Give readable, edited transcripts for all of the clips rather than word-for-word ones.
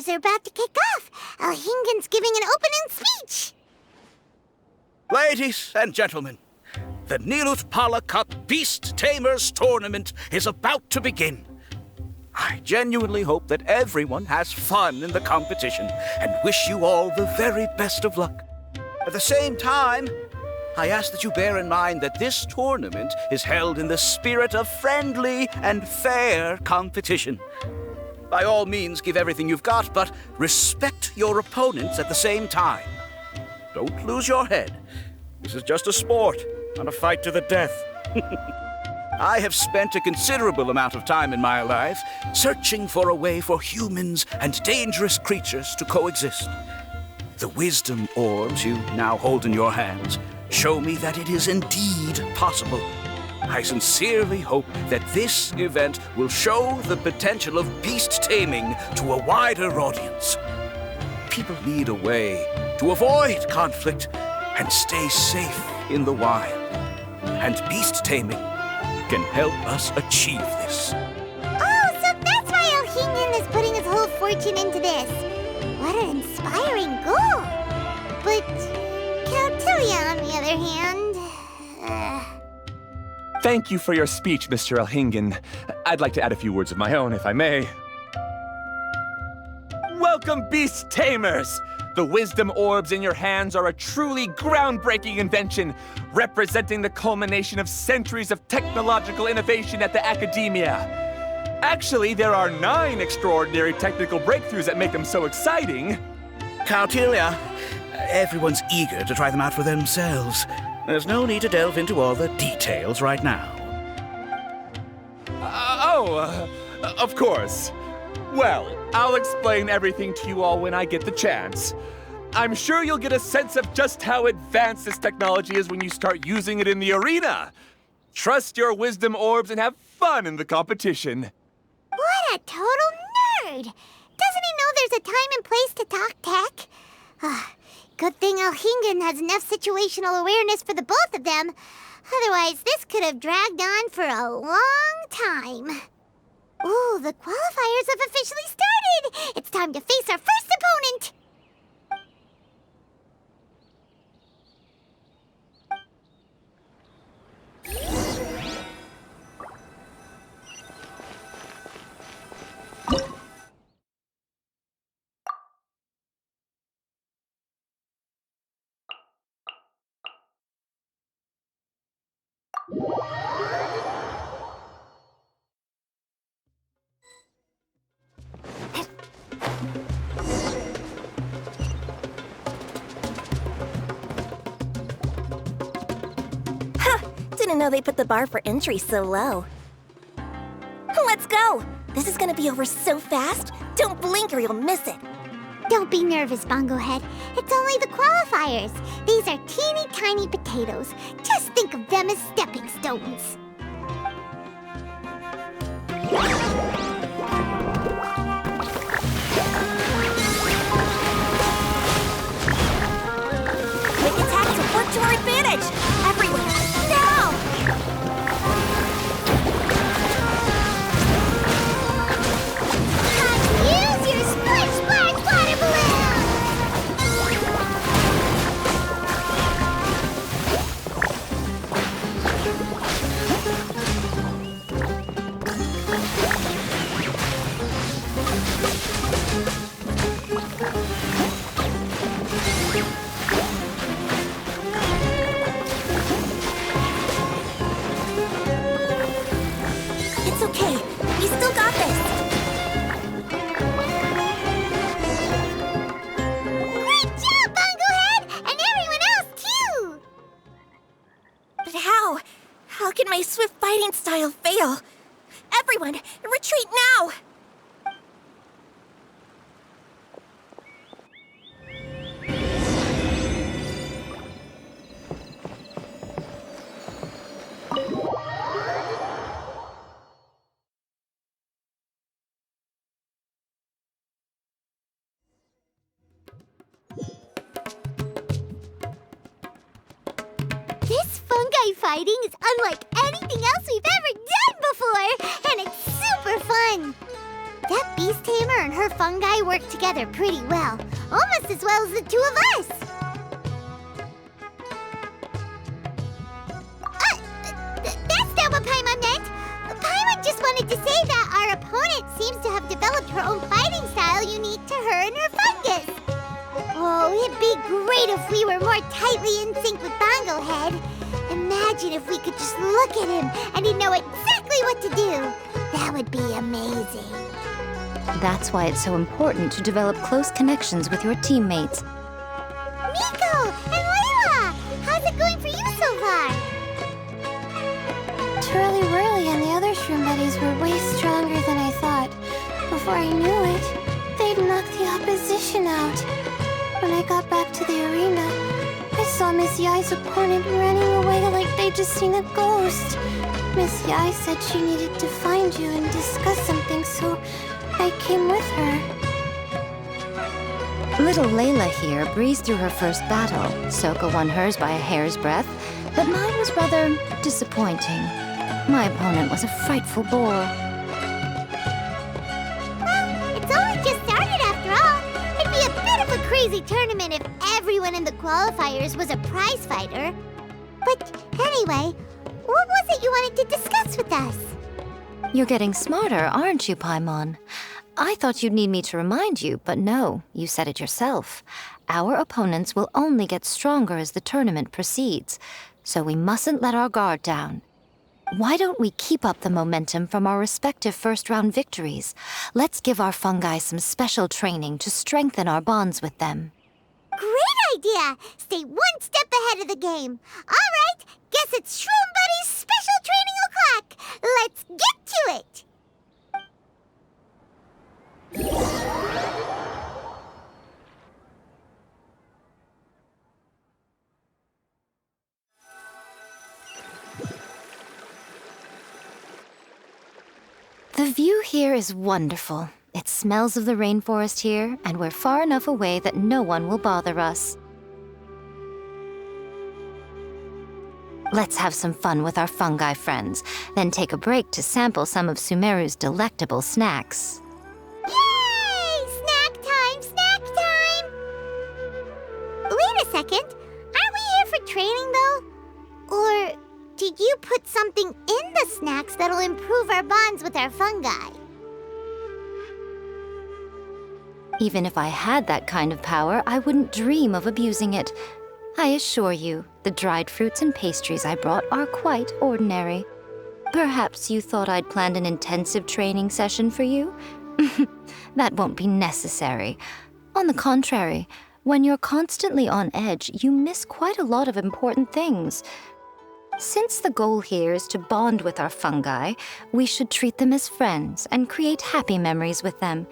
are about to kick off. Alhingen's giving an opening speech. Ladies and gentlemen, the Nilut Pala Cup Beast Tamers Tournament is about to begin. I genuinely hope that everyone has fun in the competition and wish you all the very best of luck. At the same time, I ask that you bear in mind that this tournament is held in the spirit of friendly and fair competition. By all means, give everything you've got, but respect your opponents at the same time. Don't lose your head. This is just a sport, not a fight to the death. I have spent a considerable amount of time in my life searching for a way for humans and dangerous creatures to coexist. The wisdom orbs you now hold in your hands show me that it is indeed possible. I sincerely hope that this event will show the potential of beast taming to a wider audience. People need a way to avoid conflict and stay safe in the wild. And beast taming can help us achieve this. Oh, so that's why Alhingen is putting his whole fortune into this. What an inspiring goal. But Caltilia, on the other hand... Thank you for your speech, Mr. Alhingen. I'd like to add a few words of my own, if I may. Welcome, Beast Tamers! The wisdom orbs in your hands are a truly groundbreaking invention, representing the culmination of centuries of technological innovation at the academia. Actually, there are 9 extraordinary technical breakthroughs that make them so exciting. Caltilia, everyone's eager to try them out for themselves. There's no need to delve into all the details right now. Of course. Well, I'll explain everything to you all when I get the chance. I'm sure you'll get a sense of just how advanced this technology is when you start using it in the arena. Trust your wisdom orbs and have fun in the competition. What a total nerd! Doesn't he know there's a time and place to talk tech? Good thing Alhingen has enough situational awareness for the both of them. Otherwise, this could have dragged on for a long time. Ooh, the qualifiers have officially started! It's time to face our first opponent! Didn't know they put the bar for entry so low. Let's go! This is gonna be over so fast. Don't blink or you'll miss it. Don't be nervous, Bongo Head. It's only the qualifiers. These are teeny tiny potatoes. Just think of them as stepping stones. Quick attacks will work to our advantage! Everyone, now! Use your splash splash water balloon! It's okay. We still got this. Great job, Bongo Head! And everyone else, too! But how? How can my swift fighting style fail? Everyone, retreat now! This fungi fighting is unlike anything else we've ever done before, and it's super fun. That beast tamer and her fungi work together pretty well. Almost as well as the two of us. That's not what Paimon meant. Paimon just wanted to say that our opponent seems to have developed her own fighting style unique to her and her fungus. Oh, it'd be great if we were more tightly in sync with Bongo Head. Imagine if we could just look at him and he'd know exactly what to do. That would be amazing. That's why it's so important to develop close connections with your teammates. Miko and Layla! How's it going for you so far? Twirly Whirly and the other shroom buddies were way stronger than I thought. Before I knew it, they'd knocked the opposition out. When I got back to the arena, I saw Miss Yai's opponent running away like they'd just seen a ghost. Miss Yai said she needed to find you and discuss something, so I came with her. Little Layla here breezed through her first battle. Soko won hers by a hair's breadth, but mine was rather disappointing. My opponent was a frightful bore. Well, it's only just started after all. It'd be a bit of a crazy tournament if everyone in the qualifiers was a prize fighter. But anyway, what was it you wanted to discuss with us? You're getting smarter, aren't you, Paimon? I thought you'd need me to remind you, but no, you said it yourself. Our opponents will only get stronger as the tournament proceeds, so we mustn't let our guard down. Why don't we keep up the momentum from our respective first-round victories? Let's give our fungi some special training to strengthen our bonds with them. Great idea! Stay one step ahead of the game. All right, guess it's Shroom Buddy's special training o'clock. Let's get to it! The view here is wonderful. It smells of the rainforest here, and we're far enough away that no one will bother us. Let's have some fun with our fungi friends, then take a break to sample some of Sumeru's delectable snacks. Yay! Snack time! Snack time! Wait a second. Aren't we here for training, though? Or did you put something in the snacks that'll improve our bonds with our fungi? Even if I had that kind of power, I wouldn't dream of abusing it. I assure you, the dried fruits and pastries I brought are quite ordinary. Perhaps you thought I'd planned an intensive training session for you? That won't be necessary. On the contrary, when you're constantly on edge, you miss quite a lot of important things. Since the goal here is to bond with our fungi, we should treat them as friends and create happy memories with them.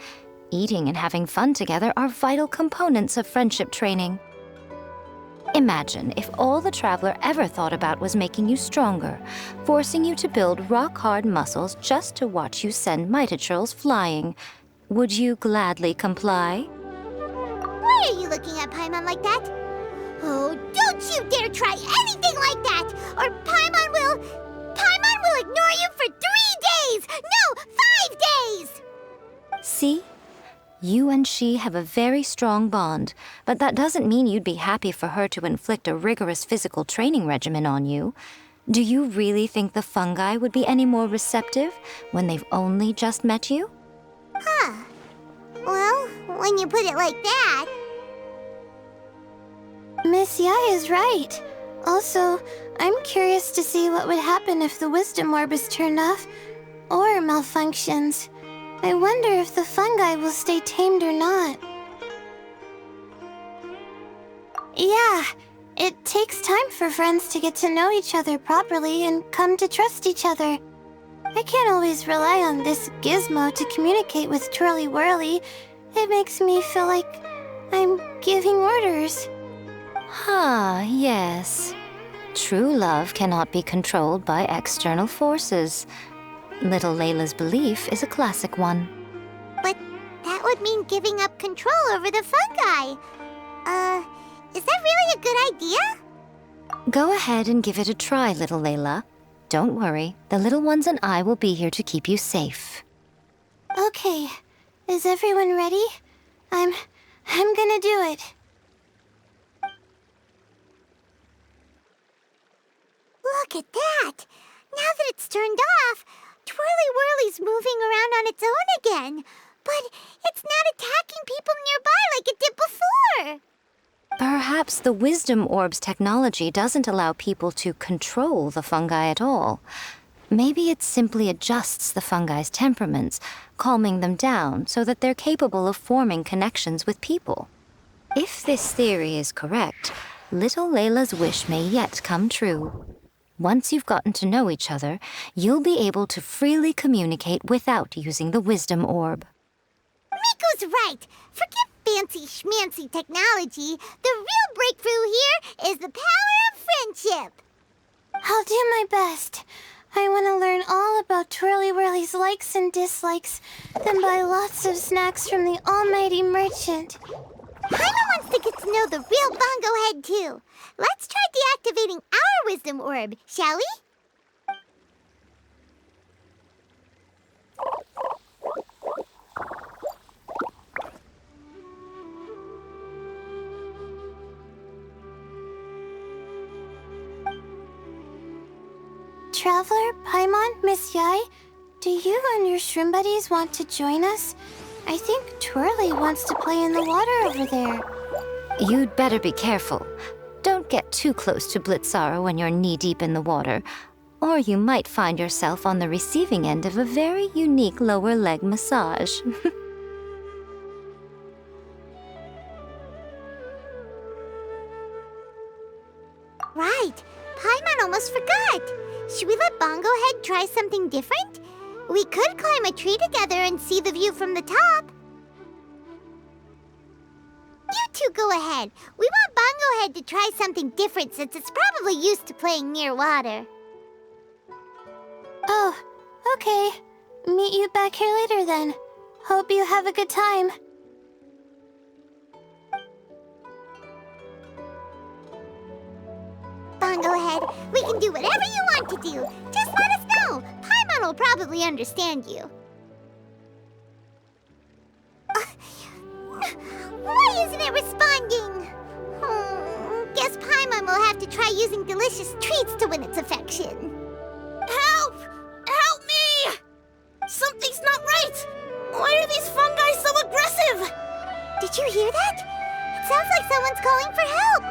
Eating and having fun together are vital components of friendship training. Imagine if all the Traveler ever thought about was making you stronger, forcing you to build rock-hard muscles just to watch you send Mitatrolls flying. Would you gladly comply? Why are you looking at Paimon like that? Oh, don't you dare try anything like that, or Paimon will ignore you for 3 days! No, 5 days! See? You and she have a very strong bond, but that doesn't mean you'd be happy for her to inflict a rigorous physical training regimen on you. Do you really think the fungi would be any more receptive when they've only just met you? Huh. Well, when you put it like that... Miss Yai is right. Also, I'm curious to see what would happen if the wisdom orb is turned off or malfunctions. I wonder if the fungi will stay tamed or not. Yeah, it takes time for friends to get to know each other properly and come to trust each other. I can't always rely on this gizmo to communicate with Twirly Whirly. It makes me feel like I'm giving orders. Ah, yes. True love cannot be controlled by external forces. Little Layla's belief is a classic one. But that would mean giving up control over the fungi. Is that really a good idea? Go ahead and give it a try, little Layla. Don't worry, the little ones and I will be here to keep you safe. Okay, Is everyone ready? I'm gonna do it. Look at that! Now that it's turned off, Twirly Whirly's moving around on its own again. But it's not attacking people nearby like it did before. Perhaps the Wisdom Orb's technology doesn't allow people to control the fungi at all. Maybe it simply adjusts the fungi's temperaments, calming them down so that they're capable of forming connections with people. If this theory is correct, little Layla's wish may yet come true. Once you've gotten to know each other, you'll be able to freely communicate without using the Wisdom Orb. Miko's right. Forget fancy schmancy technology. The real breakthrough here is the power of friendship. I'll do my best. I want to learn all about Twirly Whirly's likes and dislikes, then buy lots of snacks from the almighty merchant. Paimon wants to get to know the real Bongo Head, too. Let's try deactivating our Wisdom Orb, shall we? Traveler, Paimon, Miss Yai, do you and your shrimp buddies want to join us? I think Twirly wants to play in the water over there. You'd better be careful. Don't get too close to Blitzara when you're knee-deep in the water, or you might find yourself on the receiving end of a very unique lower leg massage. Right. Paimon almost forgot. Should we let Bongo Head try something different? We could climb a tree together and see the view from the top. You two go ahead. We want Bongo Head to try something different since it's probably used to playing near water. Oh, okay. Meet you back here later then. Hope you have a good time. Bongo Head, we can do whatever you want to do. Just let us know. Paimon will probably understand you. Why isn't it responding? Guess Paimon will have to try using delicious treats to win its affection. Help! Help me! Something's not right! Why are these fungi so aggressive? Did you hear that? It sounds like someone's calling for help.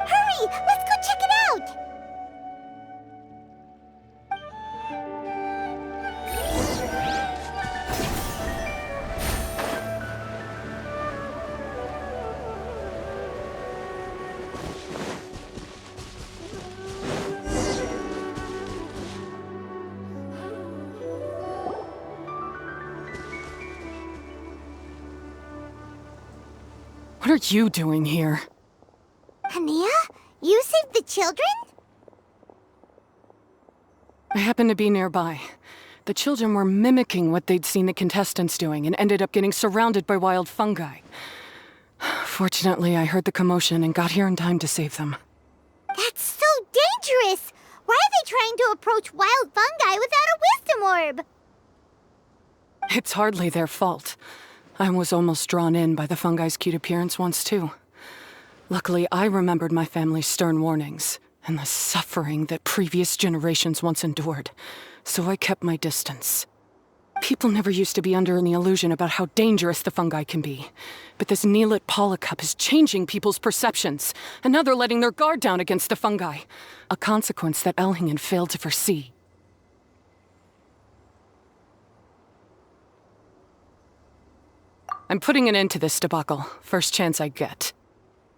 Hurry, let's go check it out. What are you doing here? Hania, you saved the children? I happened to be nearby. The children were mimicking what they'd seen the contestants doing and ended up getting surrounded by wild fungi. Fortunately, I heard the commotion and got here in time to save them. That's so dangerous! Why are they trying to approach wild fungi without a wisdom orb? It's hardly their fault. I was almost drawn in by the fungi's cute appearance once, too. Luckily, I remembered my family's stern warnings and the suffering that previous generations once endured, so I kept my distance. People never used to be under any illusion about how dangerous the fungi can be, but this Neelit polycup is changing people's perceptions, and now they're letting their guard down against the fungi, a consequence that Elhingen failed to foresee. I'm putting an end to this debacle, first chance I get.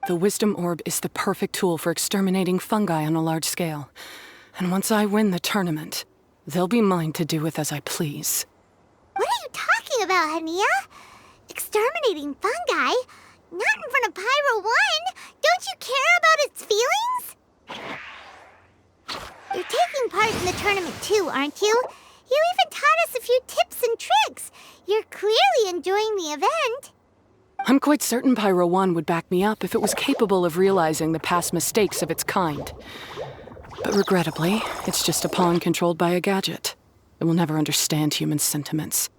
The Wisdom Orb is the perfect tool for exterminating fungi on a large scale. And once I win the tournament, they'll be mine to do with as I please. What are you talking about, Hania? Exterminating fungi? Not in front of Pyro 1! Don't you care about its feelings? You're taking part in the tournament too, aren't you? You even taught us a few tips and tricks. You're clearly enjoying the event. I'm quite certain Pyro 1 would back me up if it was capable of realizing the past mistakes of its kind. But regrettably, it's just a pawn controlled by a gadget. It will never understand human sentiments.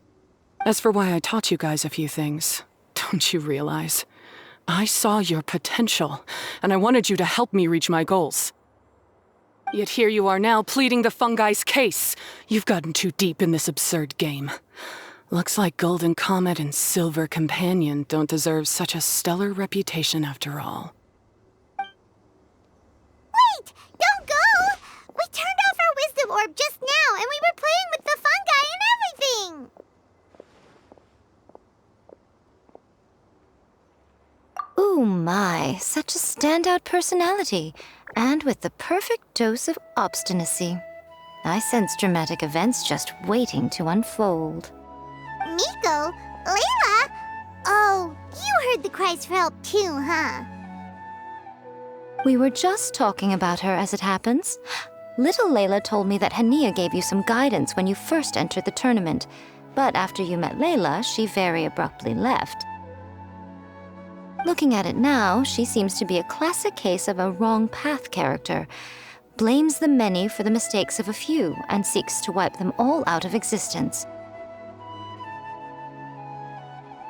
As for why I taught you guys a few things, don't you realize? I saw your potential, and I wanted you to help me reach my goals. Yet here you are now pleading the Fungi's case. You've gotten too deep in this absurd game. Looks like Golden Comet and Silver Companion don't deserve such a stellar reputation after all. Wait! Don't go! We turned off our wisdom orb just now, and we were playing with the fungi and everything! Ooh my, such a standout personality, and with the perfect dose of obstinacy. I sense dramatic events just waiting to unfold. Miko? Layla? Oh, you heard the cries for help too, huh? We were just talking about her as it happens. Little Layla told me that Hania gave you some guidance when you first entered the tournament, but after you met Layla, she very abruptly left. Looking at it now, she seems to be a classic case of a wrong path character. Blames the many for the mistakes of a few and seeks to wipe them all out of existence.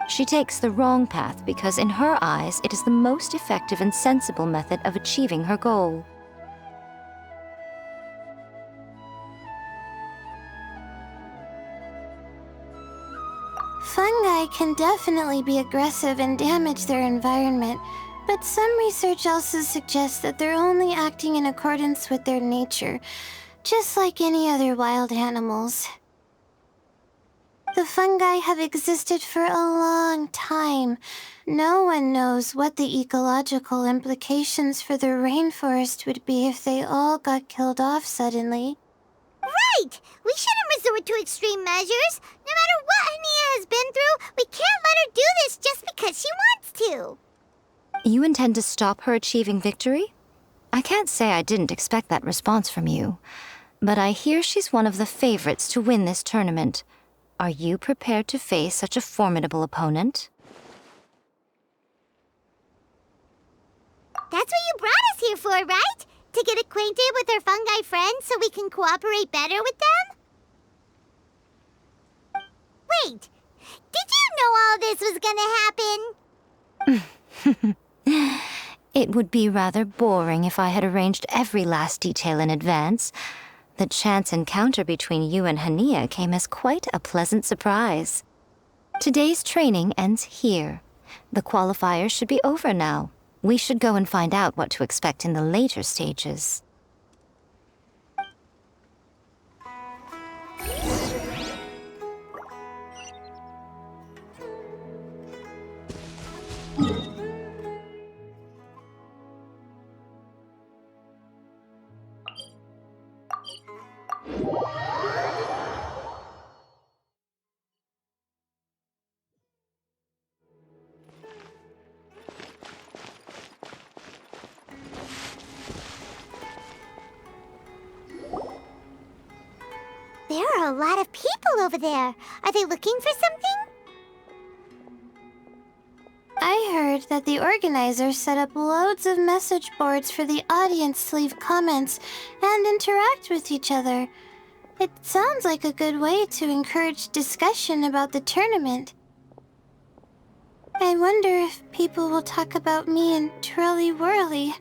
She takes the wrong path because in her eyes it is the most effective and sensible method of achieving her goal. Fungi can definitely be aggressive and damage their environment, but some research also suggests that they're only acting in accordance with their nature, just like any other wild animals. The fungi have existed for a long time. No one knows what the ecological implications for the rainforest would be if they all got killed off suddenly. Right! We shouldn't resort to extreme measures. No matter what Hania has been through, we can't let her do this just because she wants to. You intend to stop her achieving victory? I can't say I didn't expect that response from you, but I hear she's one of the favorites to win this tournament. Are you prepared to face such a formidable opponent? That's what you brought us here for, right? To get acquainted with our fungi friends so we can cooperate better with them? Wait, did you know all this was gonna happen? It would be rather boring if I had arranged every last detail in advance. The chance encounter between you and Hania came as quite a pleasant surprise. Today's training ends here. The qualifiers should be over now. We should go and find out what to expect in the later stages. There are a lot of people over there. Are they looking for something? I heard that the organizers set up loads of message boards for the audience to leave comments and interact with each other. It sounds like a good way to encourage discussion about the tournament. I wonder if people will talk about me and Twirly Whirly.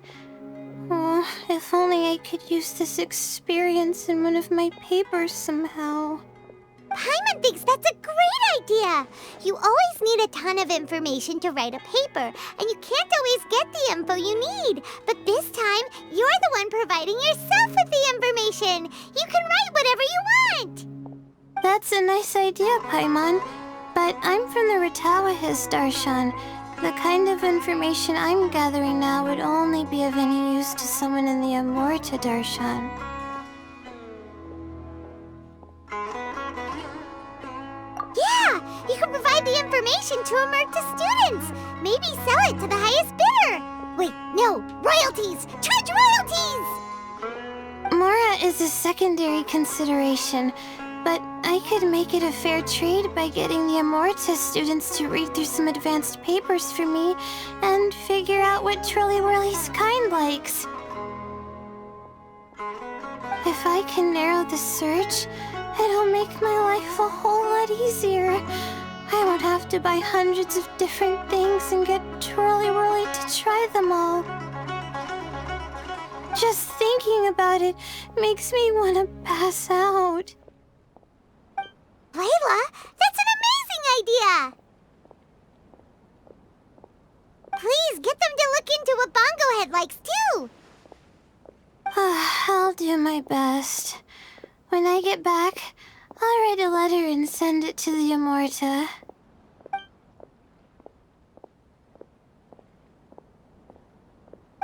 Oh, if only I could use this experience in one of my papers somehow. Paimon thinks that's a great idea. You always need a ton of information to write a paper, and you can't always get the info you need. But this time, you're the one providing yourself with the information. You can write whatever you want. That's a nice idea, Paimon. But I'm from the Ratawahiz, Darshan. The kind of information I'm gathering now would only be of any use to someone in the Amorta, Darshan. Yeah, you can provide the information to Amorta students. Maybe sell it to the highest bidder. Wait, no, royalties! Charge royalties! Mora is a secondary consideration, but I could make it a fair trade by getting the Amorta students to read through some advanced papers for me and figure out what Twirly Whirly's kind likes. If I can narrow the search, it'll make my life a whole lot easier. I won't have to buy hundreds of different things and get twirly-whirly to try them all. Just thinking about it makes me want to pass out. Layla, that's an amazing idea! Please get them to look into what Bongo Head likes too! I'll do my best. When I get back, I'll write a letter and send it to the Amorta.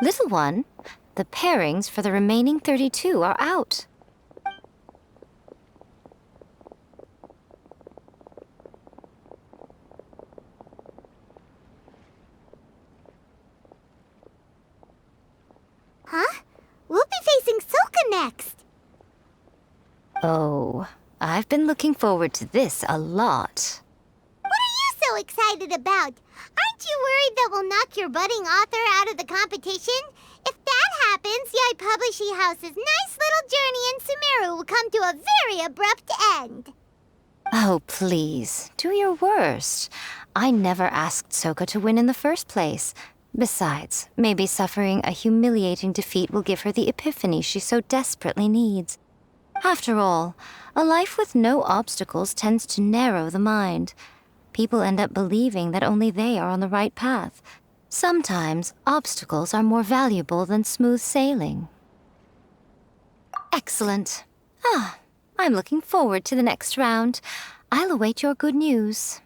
Little one, the pairings for the remaining 32 are out. Huh? We'll be facing Soka next. Oh, I've been looking forward to this a lot. What are you so excited about? Aren't you worried that we'll knock your budding author out of the competition? If that happens, Yai Publishing House's nice little journey in Sumeru will come to a very abrupt end. Oh, please, do your worst. I never asked Soka to win in the first place. Besides, maybe suffering a humiliating defeat will give her the epiphany she so desperately needs. After all, a life with no obstacles tends to narrow the mind. People end up believing that only they are on the right path. Sometimes, obstacles are more valuable than smooth sailing. Excellent. I'm looking forward to the next round. I'll await your good news.